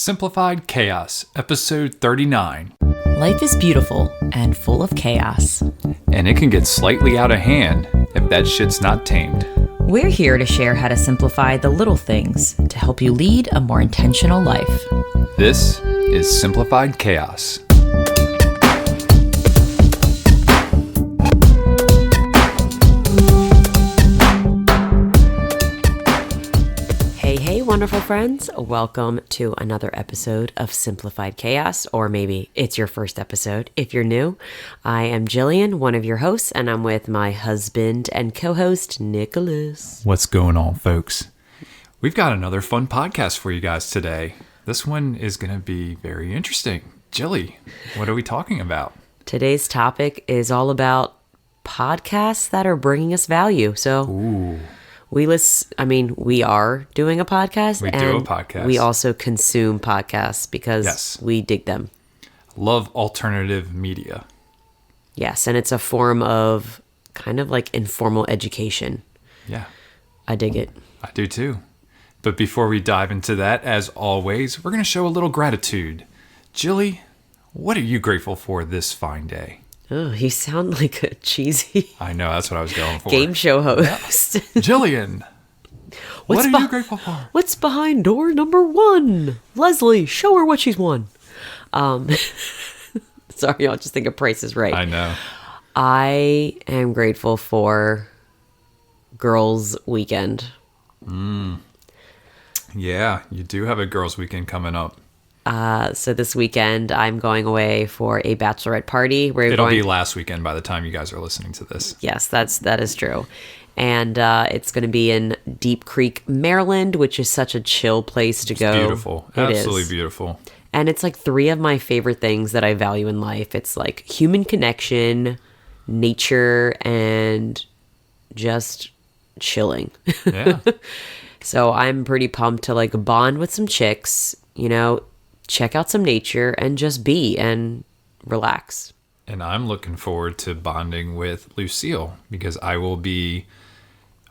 Simplified Khaos, episode 39. Life is beautiful and full of chaos. And it can get slightly out of hand if that shit's not tamed. We're here to share how to simplify the little things to help you lead a more intentional life. This is Simplified Khaos. Hey, wonderful friends. Welcome to another episode of Simplified Khaos, or maybe it's your first episode if you're new. I am Jillian, one of your hosts, and I'm with my husband and co-host, Nicholas. What's going on, folks? We've got another fun podcast for you guys today. This one is going to be very interesting. Jilly, what are we talking about? Today's topic is all about podcasts that are bringing us value. So, Ooh. we are doing a podcast. We do a podcast. We also consume podcasts because we dig them. Love alternative media. Yes, and it's a form of kind of like informal education. Yeah. I dig it. I do too. But before we dive into that, as always, we're going to show a little gratitude. Jilly, what are you grateful for this fine day? Oh, you sound like a cheesy I know, that's what I was going for. game show host. Jillian, what are you grateful for? What's behind door number 1? Leslie, show her what she's won. Sorry, I'll just think of Price is Right. I know. I am grateful for Girls' Weekend. Yeah, you do have a girls' weekend coming up. So this weekend, I'm going away for a bachelorette party. It'll be last weekend by the time you guys are listening to this. Yes, that is true. And it's going to be in Deep Creek, Maryland, which is such a chill place to go. Beautiful. Absolutely beautiful. And it's like 3 of my favorite things that I value in life. It's like human connection, nature, and just chilling. Yeah. So I'm pretty pumped to like bond with some chicks, check out some nature and just be and relax. And I'm looking forward to bonding with Lucille because I will be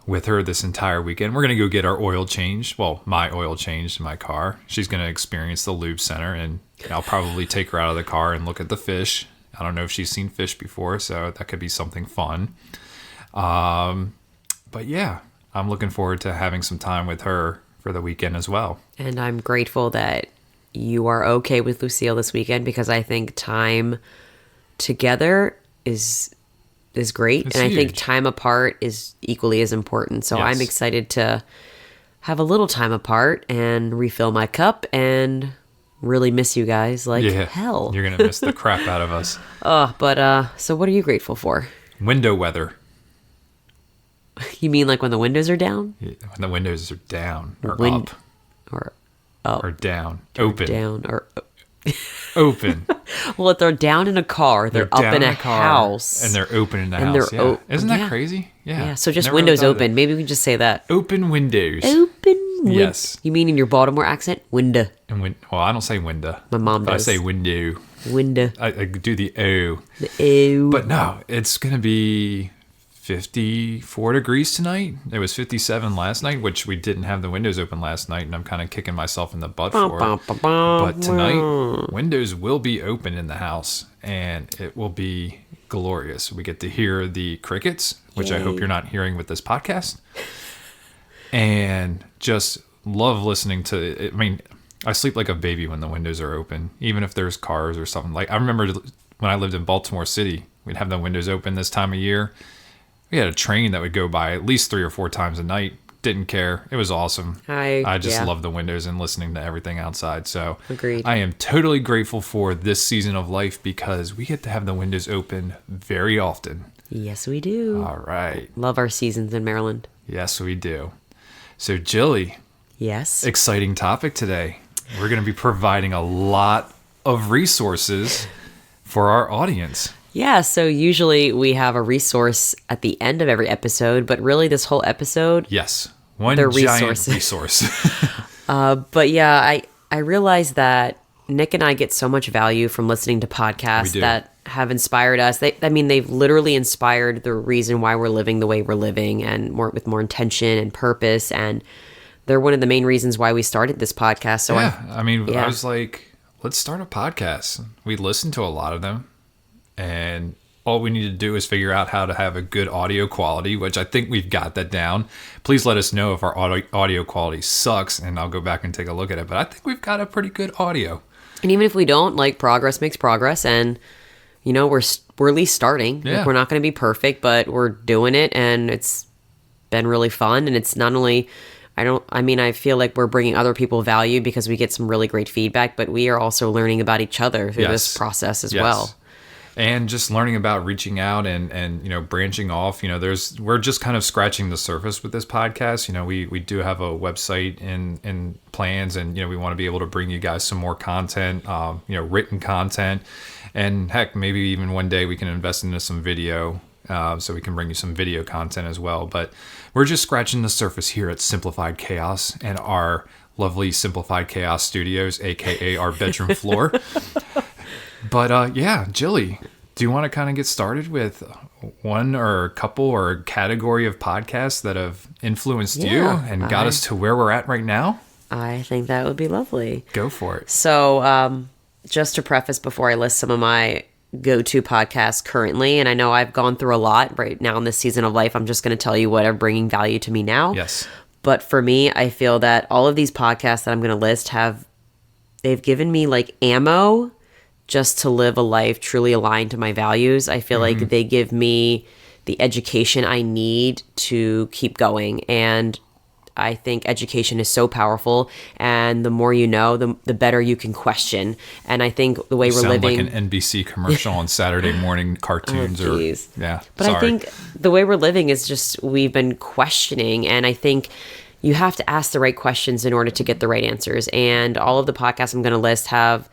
with her this entire weekend. We're going to go get our oil changed. Well, my oil changed in my car. She's going to experience the lube center, and I'll probably take her out of the car and look at the fish. I don't know if she's seen fish before, so that could be something fun. But yeah, I'm looking forward to having some time with her for the weekend as well. And I'm grateful that you are okay with Lucille this weekend because I think time together is great. It's and huge. I think time apart is equally as important. So Yes. I'm excited to have a little time apart and refill my cup and really miss you guys like hell. You're going to miss the crap out of us. So what are you grateful for? Window weather. You mean like when the windows are down? When the windows are down or Wind- up Or up? or down. Open. Down or Open. well, if they're down in a car, they're up down in a car, house. and they're open in the And house. they're Isn't that yeah. crazy? Yeah, so just Never windows thought of open. that. Maybe we can just say that. Open windows. Yes. You mean in your Baltimore accent? Window. And well, I don't say window. My mom but does. I say window. Window. I do the O. Ew. But no, it's going to be 54 degrees tonight. It was 57 last night, which we didn't have the windows open last night, and I'm kind of kicking myself in the butt for it. But tonight, windows will be open in the house, and it will be glorious. We get to hear the crickets, which I hope you're not hearing with this podcast, and just love listening to it. I mean, I sleep like a baby when the windows are open, even if there's cars or something. Like I remember when I lived in Baltimore City, we'd have the windows open this time of year. We had a train that would go by at least 3 or 4 times a night. Didn't care. It was awesome. I just love the windows and listening to everything outside. So Agreed. I am totally grateful for this season of life because we get to have the windows open very often. Yes, we do. All right. Love our seasons in Maryland. Yes, we do. So Jilly, Yes. exciting topic today. We're going to be providing a lot of resources for our audience. Yeah, so usually we have a resource at the end of every episode, but really this whole episode, Yes. One The giant resources. resource. but yeah, I realize that Nick and I get so much value from listening to podcasts do. that have inspired us. They've literally inspired the reason why we're living the way we're living and with more intention and purpose. And they're one of the main reasons why we started this podcast. So I was like, let's start a podcast. We listened to a lot of them, and all we need to do is figure out how to have a good audio quality, which I think we've got that down. Please let us know if our audio quality sucks, and I'll go back and take a look at it. But I think we've got a pretty good audio. And even if we don't, like, progress makes progress, and we're at least starting. Yeah. Like, we're not going to be perfect, but we're doing it, and it's been really fun. And it's not only I feel like we're bringing other people value because we get some really great feedback, but we are also learning about each other through this process as well. And just learning about reaching out and branching off. We're just kind of scratching the surface with this podcast. We do have a website in plans, and we want to be able to bring you guys some more content, written content, and heck, maybe even one day we can invest into some video, so we can bring you some video content as well. But we're just scratching the surface here at Simplified Khaos and our lovely Simplified Khaos studios, aka our bedroom floor. But Jilly, do you want to kind of get started with one or a couple or a category of podcasts that have influenced you and got us to where we're at right now? I think that would be lovely. Go for it. So just to preface before I list some of my go-to podcasts currently, and I know I've gone through a lot right now in this season of life, I'm just going to tell you what are bringing value to me now. Yes. But for me, I feel that all of these podcasts that I'm going to list they've given me like ammo just to live a life truly aligned to my values. I feel like they give me the education I need to keep going. And I think education is so powerful. And the more you know, the better you can question. And I think the way we're living... like an NBC commercial on Saturday morning cartoons. But I think the way we're living is just, we've been questioning. And I think you have to ask the right questions in order to get the right answers. And all of the podcasts I'm going to list have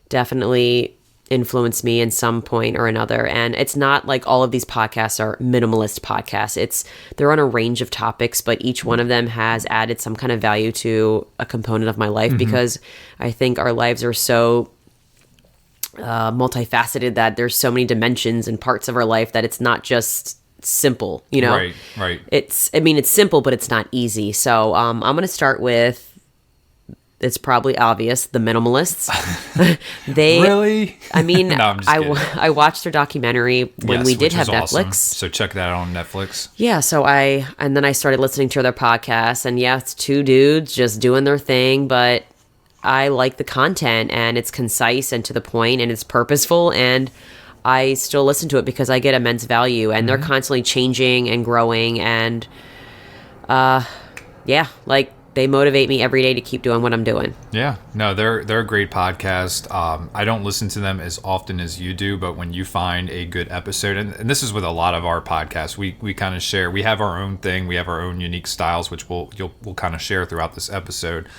definitely influenced me in some point or another. And it's not like all of these podcasts are minimalist podcasts. They're on a range of topics, but each one of them has added some kind of value to a component of my life, because I think our lives are so multifaceted that there's so many dimensions and parts of our life that it's not just simple, Right. It's simple, but it's not easy. So I'm going to start with, it's probably obvious, the Minimalists. Really? I mean, no, I'm just kidding. I watched their documentary when we did have Netflix. Awesome. So check that out on Netflix. Yeah, and then I started listening to their podcast, and it's two dudes just doing their thing, but I like the content, and it's concise and to the point, and it's purposeful, and I still listen to it because I get immense value, and they're constantly changing and growing, and they motivate me every day to keep doing what I'm doing. Yeah, no, they're a great podcast. I don't listen to them as often as you do, but when you find a good episode, and this is with a lot of our podcasts, we kind of share. We have our own thing. We have our own unique styles, which we'll kind of share throughout this episode.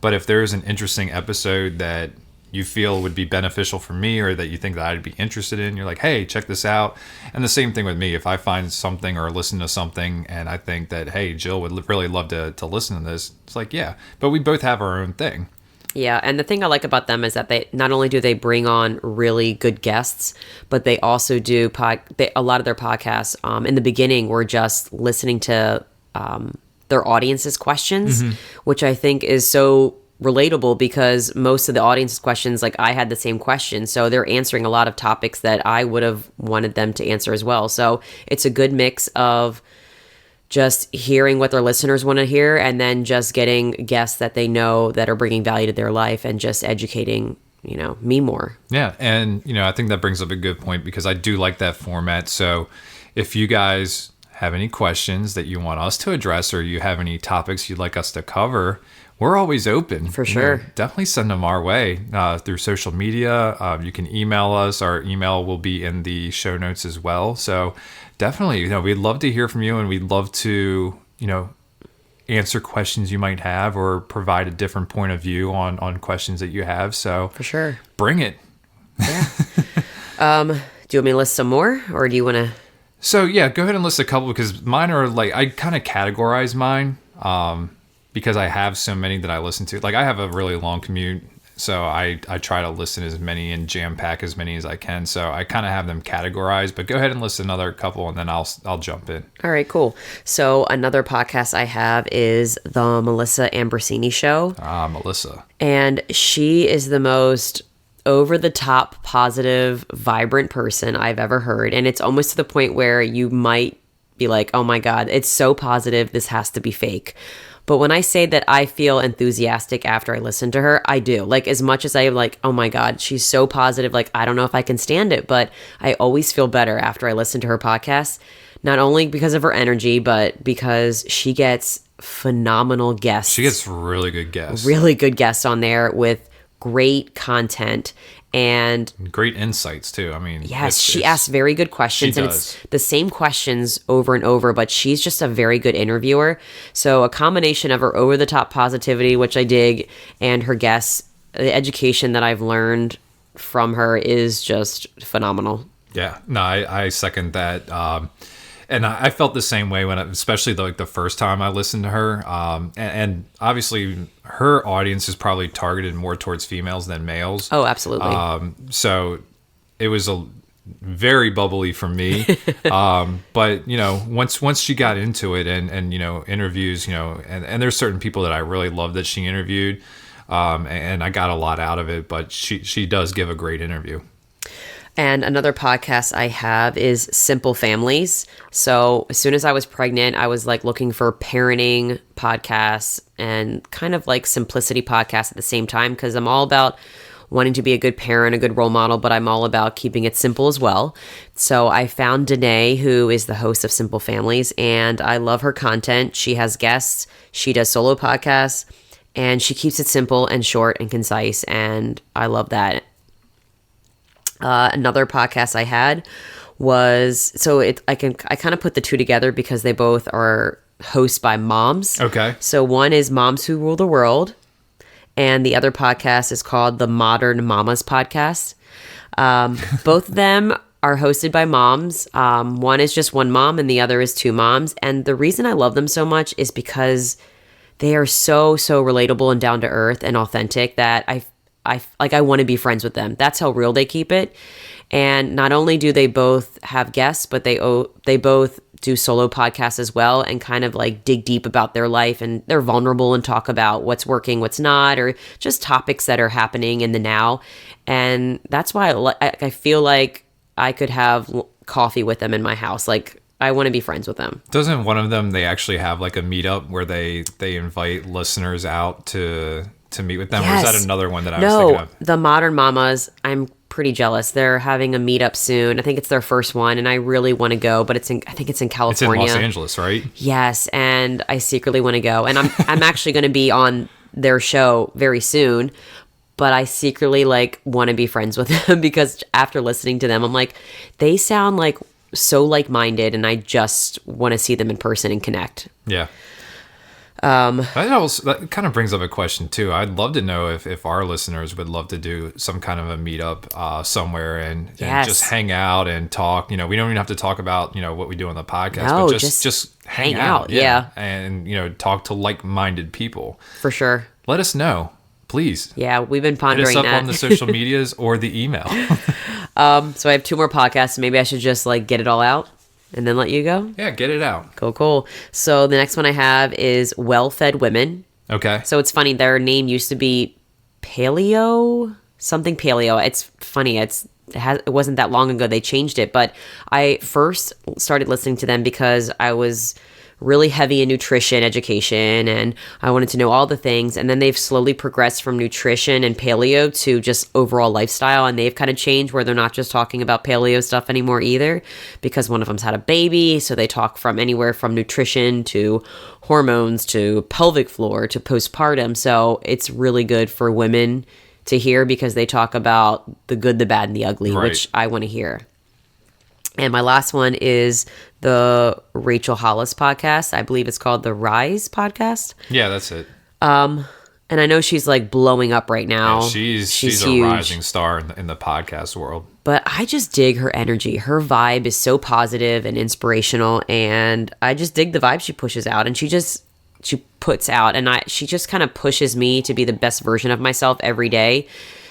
But if there's an interesting episode that you feel would be beneficial for me, or that you think that I'd be interested in, you're like, hey, check this out. And the same thing with me. If I find something or listen to something and I think that, hey, Jill would really love to listen to this, it's like, yeah, but we both have our own thing. Yeah, and the thing I like about them is that they not only do they bring on really good guests, but they also do a lot of their podcasts in the beginning were just listening to their audience's questions, which I think is so relatable, because most of the audience's questions, like, I had the same question, so they're answering a lot of topics that I would have wanted them to answer as well. So it's a good mix of just hearing what their listeners want to hear, and then just getting guests that they know that are bringing value to their life, and just educating me more. Yeah, and I think that brings up a good point, because I do like that format. So if you guys have any questions that you want us to address, or you have any topics you'd like us to cover, we're always open. For sure. Definitely send them our way through social media. You can email us. Our email will be in the show notes as well. So definitely, we'd love to hear from you, and we'd love to, answer questions you might have, or provide a different point of view on questions that you have. So for sure, bring it. Yeah. Do you want me to list some more, or do you want to? So yeah, go ahead and list a couple, because mine are like, I kind of categorize mine. Because I have so many that I listen to. Like, I have a really long commute, So I try to listen as many and jam pack as many as I can. So I kind of have them categorized, but go ahead and listen to another couple and then I'll jump in. All right, cool. So another podcast I have is the Melissa Ambrosini Show. Melissa. And she is the most over the top, positive, vibrant person I've ever heard. And it's almost to the point where you might be like, oh my God, it's so positive. This has to be fake. But when I say that I feel enthusiastic after I listen to her, I do. Like, as much as I like, oh my God, she's so positive. Like, I don't know if I can stand it, but I always feel better after I listen to her podcast. Not only because of her energy, but because she gets phenomenal guests. She gets really good guests. Really good guests on there with great content and great insights too. I mean, yes, she asks very good questions, and it's the same questions over and over, but she's just a very good interviewer. So a combination of her over the top positivity, which I dig, and her guests, the education that I've learned from her is just phenomenal. Yeah, no, I second that. And I felt the same way especially the first time I listened to her. And obviously her audience is probably targeted more towards females than males. Oh, absolutely. So it was a very bubbly for me. But once she got into it and interviews, and there's certain people that I really love that she interviewed. And I got a lot out of it, but she does give a great interview. And another podcast I have is Simple Families. So as soon as I was pregnant, I was like looking for parenting podcasts and kind of like simplicity podcasts at the same time, because I'm all about wanting to be a good parent, a good role model, but I'm all about keeping it simple as well. So I found Danae, who is the host of Simple Families, and I love her content. She has guests, she does solo podcasts, and she keeps it simple and short and concise, and I love that. Another podcast I had was, I kind of put the two together because they both are hosts by moms. Okay. So one is Moms Who Rule the World, and the other podcast is called the Modern Mamas Podcast. Both of them are hosted by moms. One is just one mom and the other is two moms. And the reason I love them so much is because they are so relatable and down to earth and authentic that I want to be friends with them. That's how real they keep it. And not only do they both have guests, but they both do solo podcasts as well, and kind of like dig deep about their life, and they're vulnerable and talk about what's working, what's not, or just topics that are happening in the now. And that's why I feel like I could have coffee with them in my house. Like, I want to be friends with them. Doesn't one of them, they actually have like a meetup where they invite listeners out to meet with them? Yes. Or is that another one that I was thinking of? No, the Modern Mamas, I'm pretty jealous. They're having a meetup soon. I think it's their first one, and I really want to go, but I think it's in California. It's in Los Angeles, right? Yes, and I secretly want to go. And I'm actually going to be on their show very soon, but I secretly want to be friends with them because after listening to them, I'm like, they sound like so like-minded, and I just want to see them in person and connect. Yeah. That kind of brings up a question too. I'd love to know if our listeners would love to do some kind of a meetup somewhere and just hang out and talk. We don't even have to talk about what we do on the podcast, but just hang out. Yeah. And talk to like-minded people. For sure. Let us know, please. Yeah, we've been pondering that. Hit us up that on the social medias or the email. So I have two more podcasts. Maybe I should just get it all out and then let you go. Yeah, get it out. Cool. So the next one I have is Well-Fed Women. Okay. So it's funny. Their name used to be Paleo. It's funny. It wasn't that long ago they changed it, but I first started listening to them because I was really heavy in nutrition education and I wanted to know all the things, and then they've slowly progressed from nutrition and paleo to just overall lifestyle, and they've kind of changed where they're not just talking about paleo stuff anymore either, because one of them's had a baby, so they talk from anywhere from nutrition to hormones to pelvic floor to postpartum. So it's really good for women to hear because they talk about the good, the bad, and the ugly, right, which I want to hear. And my last one is the Rachel Hollis podcast. I believe it's called the Rise podcast. Yeah, that's it. And I know she's blowing up right now. Yeah, she's a huge, rising star in the podcast world. But I just dig her energy. Her vibe is so positive and inspirational, and I just dig the vibe she pushes out. And she puts out, and she just kind of pushes me to be the best version of myself every day.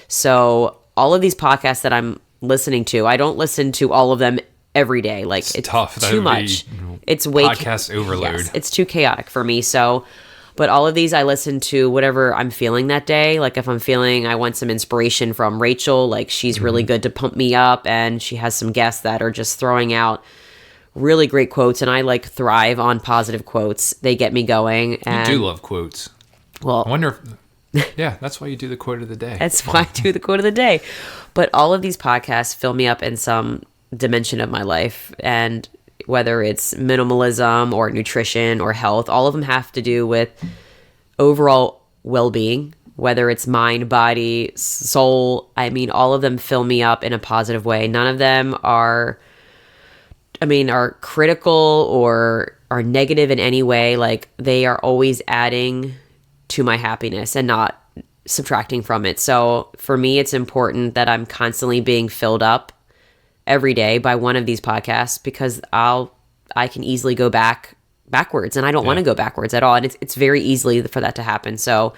So all of these podcasts that I'm listening to, I don't listen to all of them every day. Like it's tough. Too much. It's way podcast overload. Yes, it's too chaotic for me. So, but all of these I listen to whatever I'm feeling that day. Like if I'm feeling I want some inspiration from Rachel, like she's really good to pump me up, and she has some guests that are just throwing out really great quotes, and I like thrive on positive quotes. They get me going. And, you do love quotes. Well, I wonder if, yeah, that's why you do the quote of the day. That's why I do the quote of the day. But all of these podcasts fill me up in some dimension of my life, and whether it's minimalism or nutrition or health, all of them have to do with overall well-being, whether it's mind, body, soul. I mean, all of them fill me up in a positive way. None of them are critical or are negative in any way. Like they are always adding to my happiness and not subtracting from it. So for me, it's important that I'm constantly being filled up every day by one of these podcasts, because I can easily go backwards, and I don't want to go backwards at all. And it's very easily for that to happen. So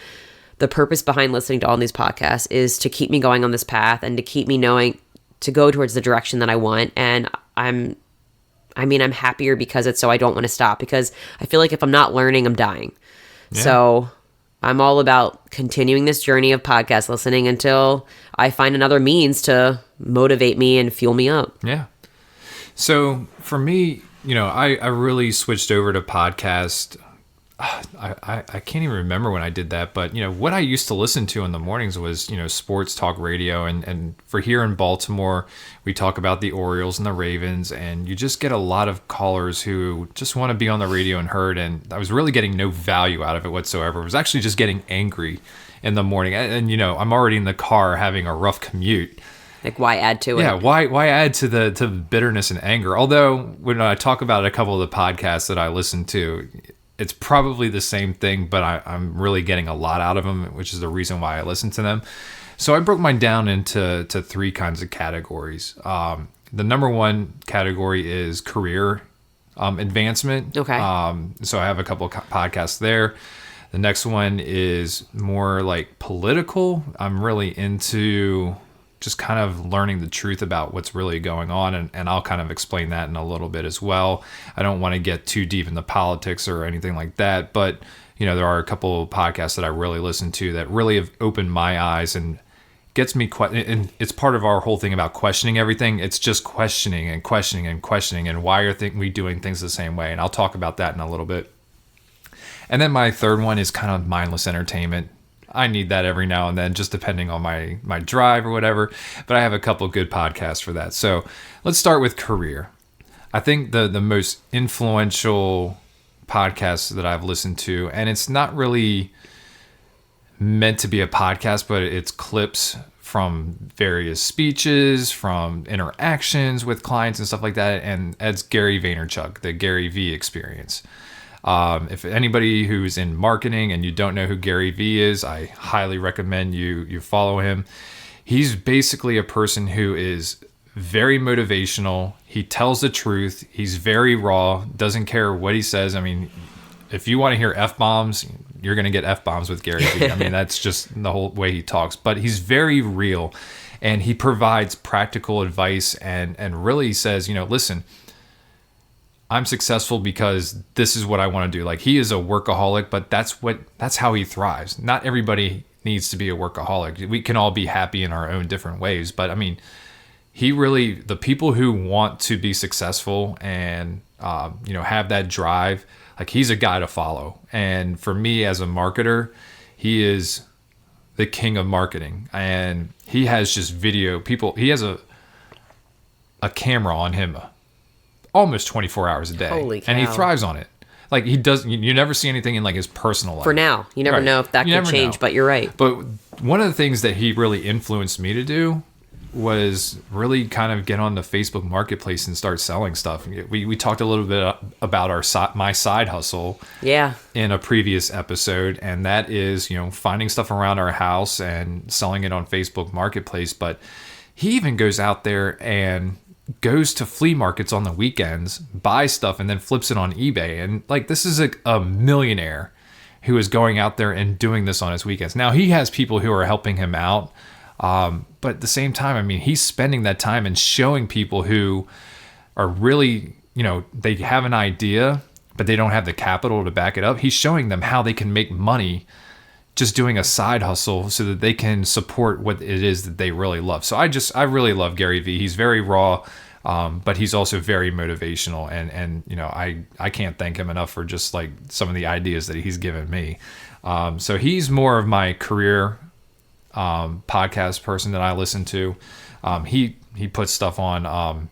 the purpose behind listening to all these podcasts is to keep me going on this path and to keep me knowing to go towards the direction that I want. And I'm happier because it's so I don't want to stop, because I feel like if I'm not learning, I'm dying. Yeah. So I'm all about continuing this journey of podcast listening until I find another means to motivate me and fuel me up. Yeah. So for me, I really switched over to podcast. I can't even remember when I did that, but what I used to listen to in the mornings was sports talk radio, and for here in Baltimore, we talk about the Orioles and the Ravens, and you just get a lot of callers who just want to be on the radio and heard, and I was really getting no value out of it whatsoever. I was actually just getting angry in the morning, and I'm already in the car having a rough commute. Like, why add to it? Yeah, why add to the bitterness and anger? Although when I talk about a couple of the podcasts that I listen to, it's probably the same thing, but I'm really getting a lot out of them, which is the reason why I listen to them. So I broke mine down into three kinds of categories. The number one category is career advancement. Okay. So I have a couple of podcasts there. The next one is more like political. I'm really into just kind of learning the truth about what's really going on. And I'll kind of explain that in a little bit as well. I don't want to get too deep into politics or anything like that, but there are a couple of podcasts that I really listen to that really have opened my eyes and gets me, and it's part of our whole thing about questioning everything. It's just questioning and questioning and questioning, and why are we doing things the same way? And I'll talk about that in a little bit. And then my third one is kind of mindless entertainment. I need that every now and then, just depending on my drive or whatever. But I have a couple good podcasts for that. So let's start with career. I think the most influential podcast that I've listened to, and it's not really meant to be a podcast, but it's clips from various speeches, from interactions with clients and stuff like that. And it's Gary Vaynerchuk, the Gary Vee Experience. If anybody who's in marketing and you don't know who Gary Vee is, I highly recommend you follow him. He's basically a person who is very motivational. He tells the truth. He's very raw, doesn't care what he says. I mean, if you want to hear F-bombs, you're going to get F-bombs with Gary Vee. I mean, that's just the whole way he talks. But he's very real, and he provides practical advice and really says, listen, I'm successful because this is what I want to do. Like, he is a workaholic, but that's how he thrives. Not everybody needs to be a workaholic. We can all be happy in our own different ways. But I mean, the people who want to be successful and, have that drive, like, he's a guy to follow. And for me as a marketer, he is the king of marketing, and he has just he has a camera on him almost 24 hours a day. Holy cow. And he thrives on it. Like, he does, you never see anything in like his personal life. For now, you never know if that could change, but you're right. But one of the things that he really influenced me to do was really kind of get on the Facebook marketplace and start selling stuff. We talked a little bit about my side hustle in a previous episode, and that is, finding stuff around our house and selling it on Facebook marketplace. But he even goes out there and goes to flea markets on the weekends, buys stuff, and then flips it on eBay. And like, this is a millionaire who is going out there and doing this on his weekends. Now, he has people who are helping him out, but at the same time, I mean, he's spending that time and showing people who are really, they have an idea, but they don't have the capital to back it up. He's showing them how they can make money just doing a side hustle so that they can support what it is that they really love. So I really love Gary Vee. He's very raw, but he's also very motivational. And I can't thank him enough for just like some of the ideas that he's given me. So he's more of my career podcast person that I listen to. He puts stuff on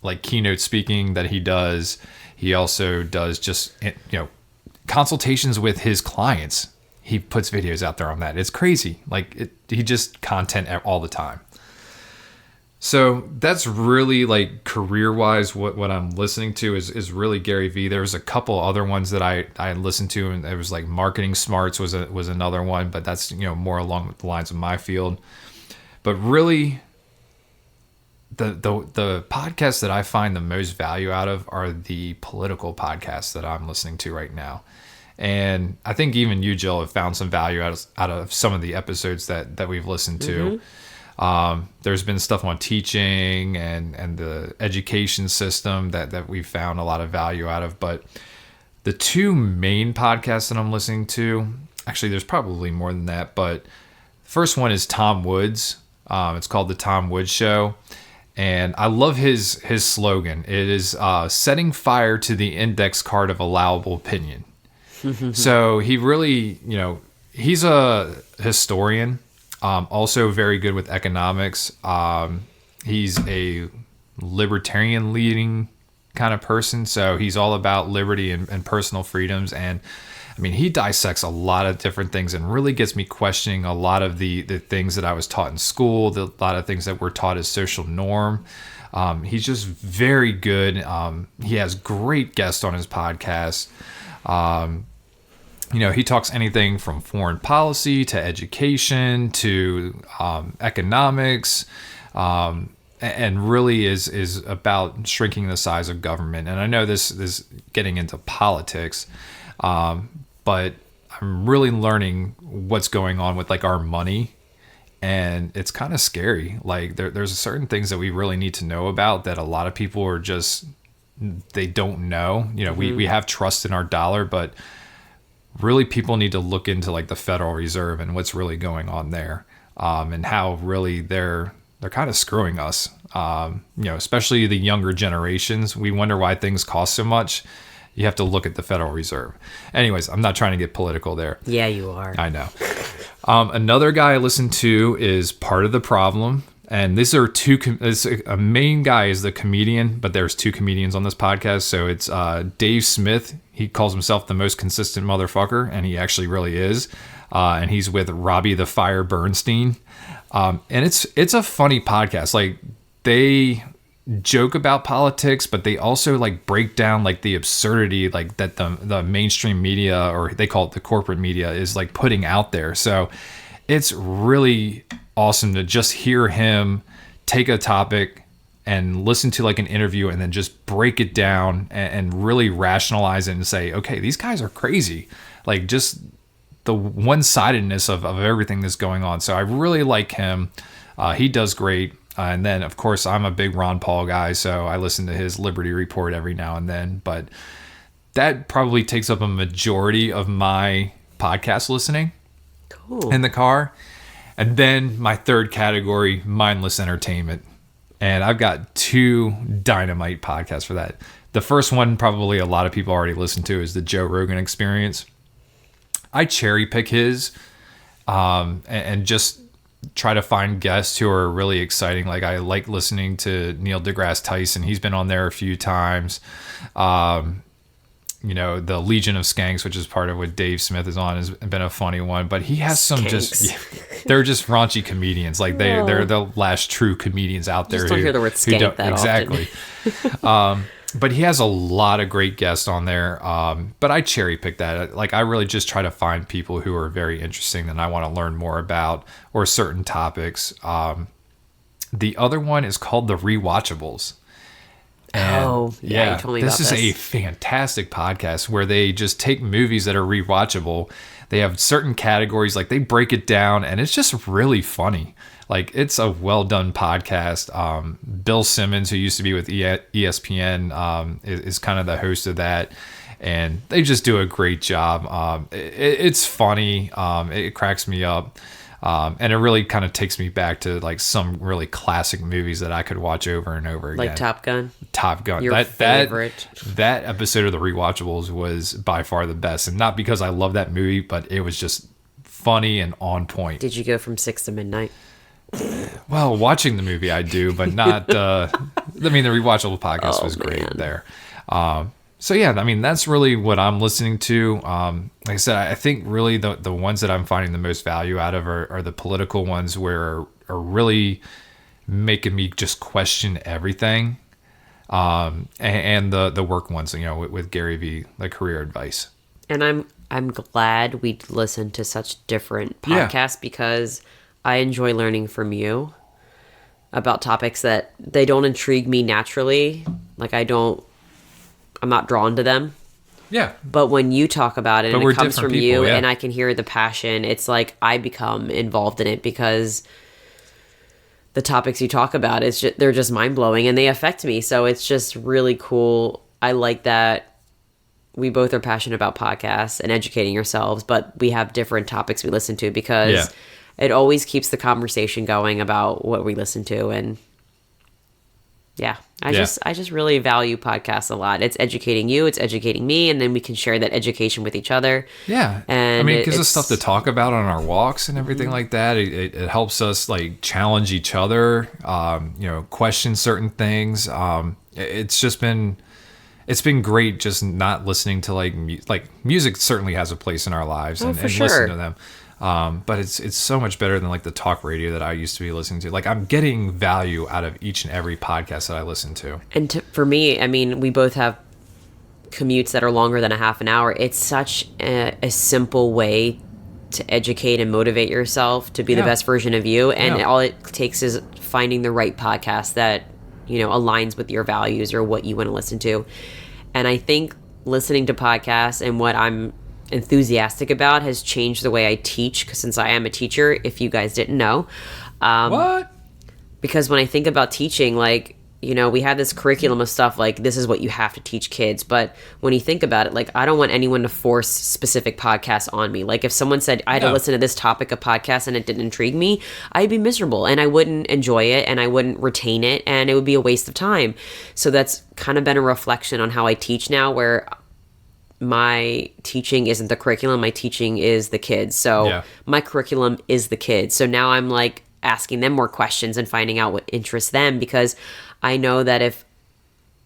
like keynote speaking that he does. He also does just, consultations with his clients. He puts videos out there on that. It's crazy. He just content all the time. So that's really like career-wise what I'm listening to is really Gary Vee. There's a couple other ones that I listened to, and it was like Marketing Smarts was another one, but that's more along the lines of my field. But really, the podcasts that I find the most value out of are the political podcasts that I'm listening to right now. And I think even you, Jill, have found some value out of some of the episodes that we've listened to. There's been stuff on teaching and the education system that we've found a lot of value out of. But the two main podcasts that I'm listening to, actually, there's probably more than that. But the first one is Tom Woods. It's called The Tom Woods Show. And I love his slogan. It is setting fire to the index card of allowable opinion. So he really, he's a historian, also very good with economics. He's a libertarian leading kind of person. So he's all about liberty and personal freedoms. And I mean, he dissects a lot of different things and really gets me questioning a lot of the things that I was taught in school, a lot of things that we're taught as social norm. He's just very good. He has great guests on his podcast. He talks anything from foreign policy to education to economics, and really is about shrinking the size of government. And I know this is getting into politics, but I'm really learning what's going on with like our money, and it's kind of scary. Like there's certain things that we really need to know about that a lot of people are just, they don't know. We have trust in our dollar, but really people need to look into like the Federal Reserve and what's really going on there, and how really they're kind of screwing us. Especially the younger generations. We wonder why things cost so much. You have to look at the Federal Reserve. Anyways, I'm not trying to get political there. Yeah, you are. I know. Another guy I listen to is Part of the Problem. And these are a main guy is the comedian, but there's two comedians on this podcast. So it's Dave Smith. He calls himself the most consistent motherfucker, and he actually really is. And he's with Robbie the Fire Bernstein. And it's a funny podcast. Like, they joke about politics, but they also like break down like the absurdity like that the mainstream media, or they call it the corporate media, is like putting out there. So it's really awesome to just hear him take a topic and listen to like an interview and then just break it down and really rationalize it and say, okay, these guys are crazy. Like, just the one-sidedness of everything that's going on. So I really like him. He does great. And then, of course, I'm a big Ron Paul guy, so I listen to his Liberty Report every now and then. But that probably takes up a majority of my podcast listening in the car. And then my third category, mindless entertainment. And I've got two dynamite podcasts for that. The first one, probably a lot of people already listen to, is the Joe Rogan Experience. I cherry pick his and just try to find guests who are really exciting. Like, I like listening to Neil deGrasse Tyson. He's been on there a few times. The Legion of Skanks, which is part of what Dave Smith is on, has been a funny one. But he has some they're just raunchy comedians. Like, they're the last true comedians out there. Just don't hear the word skank that exactly. Often. But he has a lot of great guests on there. But I cherry pick that. Like, I really just try to find people who are very interesting that I want to learn more about, or certain topics. The other one is called the Rewatchables. And you told me about this. This is a fantastic podcast where they just take movies that are rewatchable. They have certain categories, like they break it down, and it's just really funny. Like, it's a well done podcast. Bill Simmons, who used to be with ESPN, is kind of the host of that, and they just do a great job. It's funny. It cracks me up. And it really kind of takes me back to like some really classic movies that I could watch over and over again. Like Top Gun? Top Gun. Your favorite? That episode of the Rewatchables was by far the best. And not because I love that movie, but it was just funny and on point. Did you go from 6 to midnight? Well, watching the movie I do, but not... the Rewatchable podcast was great there. So yeah, I mean, that's really what I'm listening to. Like I said, I think really the ones that I'm finding the most value out of are the political ones, where are really making me just question everything. And the work ones, with Gary Vee, the career advice. And I'm glad we listened to such different podcasts because I enjoy learning from you about topics that they don't intrigue me naturally. Like I'm not drawn to them. Yeah. But when you talk about it and it comes from you yeah. and I can hear the passion, it's like I become involved in it because the topics you talk about, they're just mind-blowing and they affect me. So it's just really cool. I like that we both are passionate about podcasts and educating ourselves, but we have different topics we listen to because it always keeps the conversation going about what we listen to. And I just really value podcasts a lot. It's educating you, it's educating me, and then we can share that education with each other. Yeah. And it gives us stuff to talk about on our walks and everything like that. It helps us like challenge each other, question certain things. It's been great just not listening to like music certainly has a place in our lives and listen to them. But it's so much better than like the talk radio that I used to be listening to. Like, I'm getting value out of each and every podcast that I listen to. And for me, I mean, we both have commutes that are longer than a half an hour. It's such a simple way to educate and motivate yourself to be the best version of you. And all it takes is finding the right podcast that, aligns with your values or what you want to listen to. And I think listening to podcasts and what I'm enthusiastic about has changed the way I teach, because since I am a teacher, if you guys didn't know, What? Because when I think about teaching, like, we have this curriculum of stuff like this is what you have to teach kids, but when you think about it, like, I don't want anyone to force specific podcasts on me. Like, if someone said I had to listen to this topic of podcast and it didn't intrigue me, I'd be miserable and I wouldn't enjoy it and I wouldn't retain it and it would be a waste of time. So that's kind of been a reflection on how I teach now, where my teaching isn't the curriculum, my teaching is the kids. So my curriculum is the kids. So now I'm like asking them more questions and finding out what interests them, because I know that if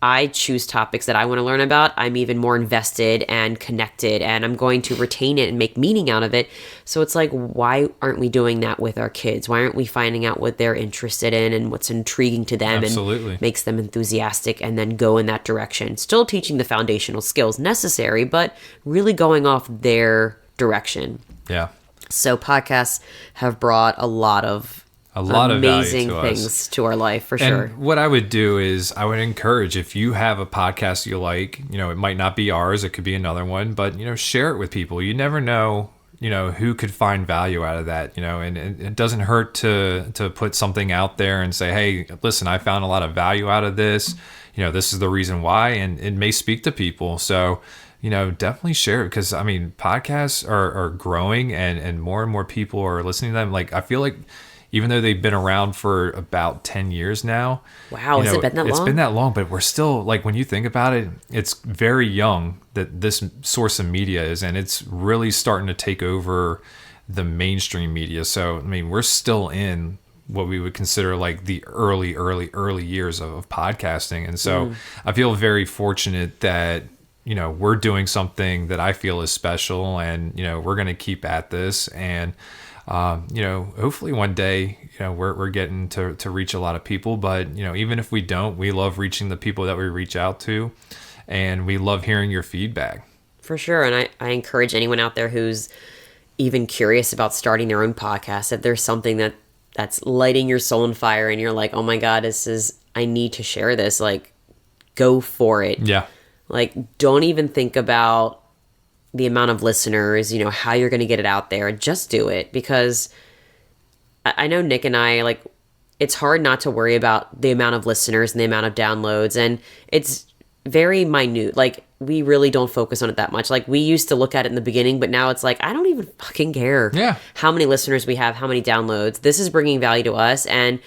I choose topics that I want to learn about, I'm even more invested and connected, and I'm going to retain it and make meaning out of it. So it's like, why aren't we doing that with our kids? Why aren't we finding out what they're interested in and what's intriguing to them and makes them enthusiastic, and then go in that direction? Still teaching the foundational skills necessary, but really going off their direction. Yeah. So podcasts have brought a lot of amazing things to our life, for sure. And what I would do is I would encourage, if you have a podcast you like, it might not be ours, it could be another one, but share it with people. You never know, who could find value out of that, and it doesn't hurt to put something out there and say, hey, listen, I found a lot of value out of this. This is the reason why, and it may speak to people. So, definitely share it, because podcasts are growing and more people are listening to them. Like, I feel like, even though they've been around for about 10 years now. Wow, has it been that long? It's been that long, but we're still, like, when you think about it, it's very young that this source of media is, and it's really starting to take over the mainstream media. So, we're still in what we would consider like the early years of podcasting. And so I feel very fortunate that, we're doing something that I feel is special, and, we're going to keep at this. And, hopefully one day, we're getting to reach a lot of people, but, even if we don't, we love reaching the people that we reach out to, and we love hearing your feedback. For sure. And I encourage anyone out there who's even curious about starting their own podcast, if there's something that's lighting your soul on fire and you're like, oh my God, I need to share this. Like, go for it. Yeah. Like, don't even think about the amount of listeners, how you're going to get it out there. Just do it, because I know Nick and I, like, it's hard not to worry about the amount of listeners and the amount of downloads, and it's very minute. Like, we really don't focus on it that much. Like, we used to look at it in the beginning, but now it's like, I don't even fucking care how many listeners we have, how many downloads. This is bringing value to us, and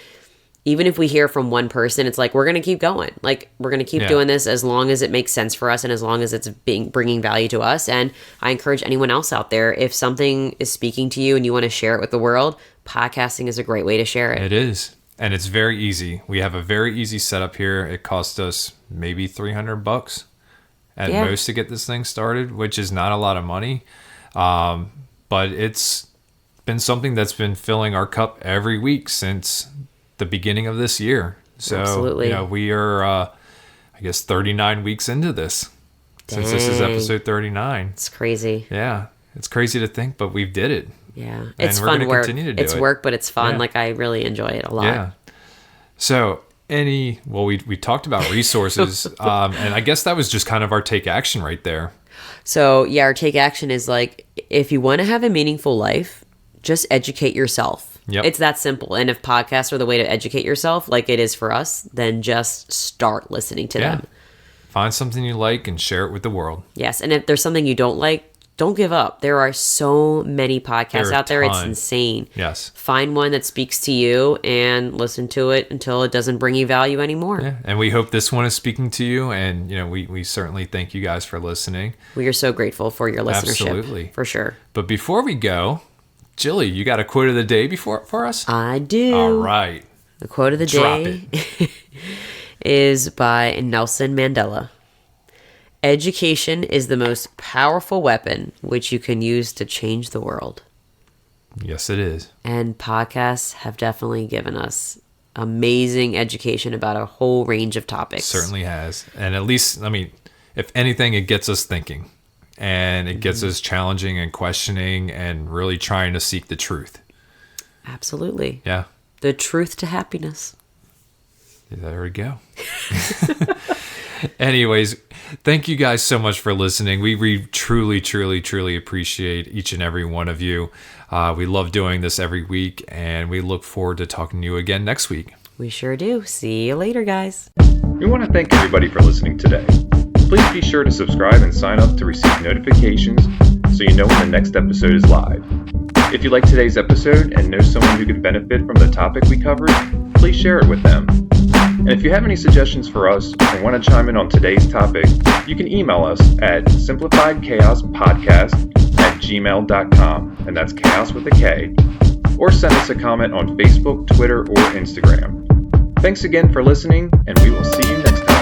even if we hear from one person, it's like, we're going to keep going. Like, we're going to keep doing this as long as it makes sense for us and as long as it's bringing value to us. And I encourage anyone else out there, if something is speaking to you and you want to share it with the world, podcasting is a great way to share it. It is. And it's very easy. We have a very easy setup here. It cost us maybe $300 at most to get this thing started, which is not a lot of money. But it's been something that's been filling our cup every week since the beginning of this year. So Absolutely. We are I guess 39 weeks into this. Since this is episode 39. It's crazy. Yeah, it's crazy to think, but we've did it. Yeah, it's and fun work. It's work, but it's fun. Yeah. Like, I really enjoy it a lot. Yeah. So we talked about resources, and I guess that was just kind of our take action right there. So yeah, our take action is like, if you want to have a meaningful life, just educate yourself. Yep. It's that simple. And if podcasts are the way to educate yourself, like it is for us, then just start listening to them. Find something you like and share it with the world. Yes. And if there's something you don't like, don't give up. There are so many podcasts out there. It's insane. Yes. Find one that speaks to you and listen to it until it doesn't bring you value anymore. Yeah. And we hope this one is speaking to you. And, we certainly thank you guys for listening. We are so grateful for your listenership. Absolutely. For sure. But before we go, Jilly, you got a quote of the day for us? I do. All right. The quote of the day is by Nelson Mandela. Education is the most powerful weapon which you can use to change the world. Yes, it is. And podcasts have definitely given us amazing education about a whole range of topics. Certainly has. And at least, if anything, it gets us thinking. And it gets us challenging and questioning and really trying to seek the truth. Absolutely. Yeah. The truth to happiness. There we go. Anyways, thank you guys so much for listening. We truly, truly, truly appreciate each and every one of you. We love doing this every week, and we look forward to talking to you again next week. We sure do. See you later, guys. We want to thank everybody for listening today. Please be sure to subscribe and sign up to receive notifications so you know when the next episode is live. If you like today's episode and know someone who could benefit from the topic we covered, please share it with them. And if you have any suggestions for us or want to chime in on today's topic, you can email us at simplifiedchaospodcast@gmail.com, and that's chaos with a K, or send us a comment on Facebook, Twitter, or Instagram. Thanks again for listening, and we will see you next time.